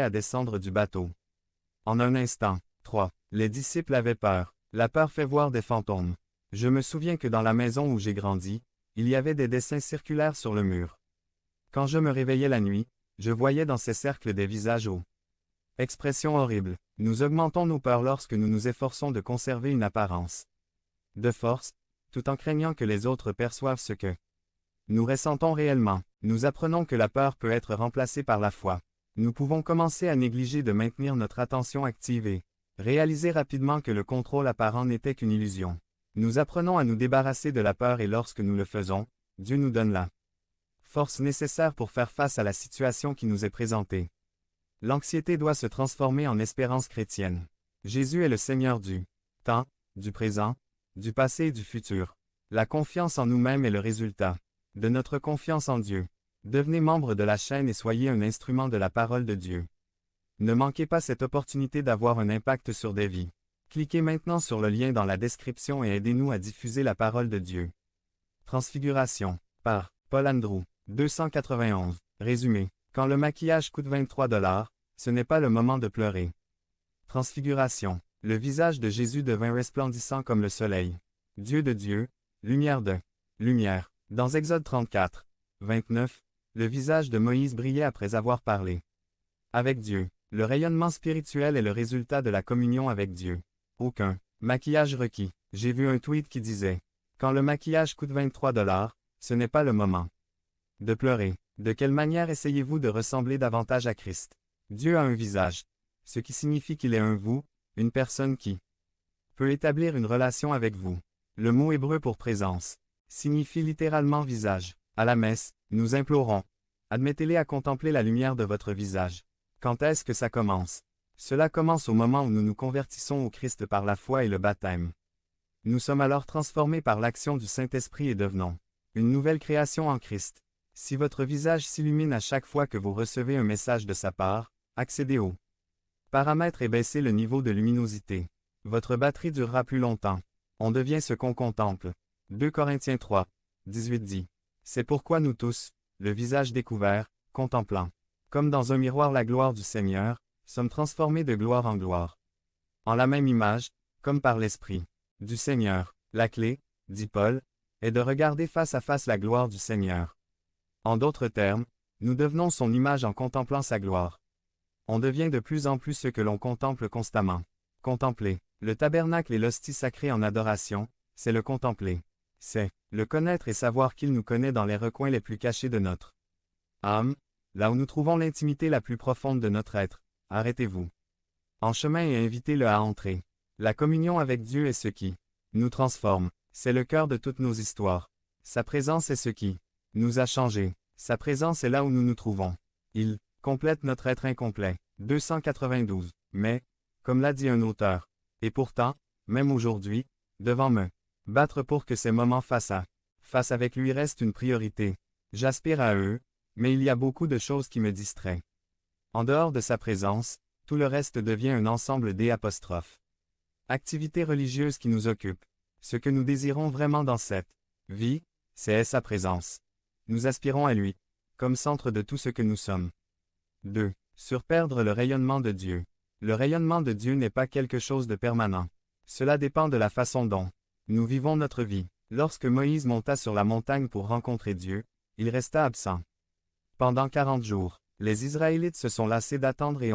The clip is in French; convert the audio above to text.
à descendre du bateau. En un instant, 3. Les disciples avaient peur. La peur fait voir des fantômes. Je me souviens que dans la maison où j'ai grandi, il y avait des dessins circulaires sur le mur. Quand je me réveillais la nuit, je voyais dans ces cercles des visages hauts. Expression horrible. Nous augmentons nos peurs lorsque nous nous efforçons de conserver une apparence de force, tout en craignant que les autres perçoivent ce que nous ressentons réellement. Nous apprenons que la peur peut être remplacée par la foi. Nous pouvons commencer à négliger de maintenir notre attention active et réaliser rapidement que le contrôle apparent n'était qu'une illusion. Nous apprenons à nous débarrasser de la peur et lorsque nous le faisons, Dieu nous donne la force nécessaire pour faire face à la situation qui nous est présentée. L'anxiété doit se transformer en espérance chrétienne. Jésus est le Seigneur du temps, du présent, du passé et du futur. La confiance en nous-mêmes est le résultat de notre confiance en Dieu. Devenez membre de la chaîne et soyez un instrument de la parole de Dieu. Ne manquez pas cette opportunité d'avoir un impact sur des vies. Cliquez maintenant sur le lien dans la description et aidez-nous à diffuser la parole de Dieu. Transfiguration, par Paul Andrew, 291. Résumé. Quand le maquillage coûte 23 $, ce n'est pas le moment de pleurer. Transfiguration. Le visage de Jésus devint resplendissant comme le soleil. Dieu de Dieu, lumière de lumière. Dans Exode 34, 29, le visage de Moïse brillait après avoir parlé avec Dieu. Le rayonnement spirituel est le résultat de la communion avec Dieu. Aucun maquillage requis. J'ai vu un tweet qui disait « Quand le maquillage coûte 23 $, ce n'est pas le moment de pleurer. » De quelle manière essayez-vous de ressembler davantage à Christ? Dieu a un visage, ce qui signifie qu'il est un vous, une personne qui peut établir une relation avec vous. Le mot hébreu pour présence signifie littéralement visage. À la messe, nous implorons. Admettez-les à contempler la lumière de votre visage. Quand est-ce que ça commence? Cela commence au moment où nous nous convertissons au Christ par la foi et le baptême. Nous sommes alors transformés par l'action du Saint-Esprit et devenons une nouvelle création en Christ. Si votre visage s'illumine à chaque fois que vous recevez un message de sa part, accédez au paramètre et baissez le niveau de luminosité. Votre batterie durera plus longtemps. On devient ce qu'on contemple. 2 Corinthiens 3, 18 dit. C'est pourquoi nous tous, le visage découvert, contemplant, comme dans un miroir la gloire du Seigneur, sommes transformés de gloire en gloire. En la même image, comme par l'Esprit du Seigneur. La clé, dit Paul, est de regarder face à face la gloire du Seigneur. En d'autres termes, nous devenons son image en contemplant sa gloire. On devient de plus en plus ce que l'on contemple constamment. Contempler. Le tabernacle et l'hostie sacrée en adoration, c'est le contempler. C'est le connaître et savoir qu'il nous connaît dans les recoins les plus cachés de notre âme, là où nous trouvons l'intimité la plus profonde de notre être. Arrêtez-vous en chemin et invitez-le à entrer. La communion avec Dieu est ce qui nous transforme. C'est le cœur de toutes nos histoires. Sa présence est ce qui nous a changés. Sa présence est là où nous nous trouvons. Il complète notre être incomplet. 292. Mais, comme l'a dit un auteur, et pourtant, même aujourd'hui, devant me battre pour que ces moments face avec lui restent une priorité. J'aspire à eux, mais il y a beaucoup de choses qui me distraient. En dehors de sa présence, tout le reste devient un ensemble d'apostrophes. Activités religieuses qui nous occupent. Ce que nous désirons vraiment dans cette vie, c'est sa présence. Nous aspirons à lui, comme centre de tout ce que nous sommes. 2. Surperdre le rayonnement de Dieu. Le rayonnement de Dieu n'est pas quelque chose de permanent. Cela dépend de la façon dont nous vivons notre vie. Lorsque Moïse monta sur la montagne pour rencontrer Dieu, il resta absent pendant 40 jours. Les Israélites se sont lassés d'attendre et ont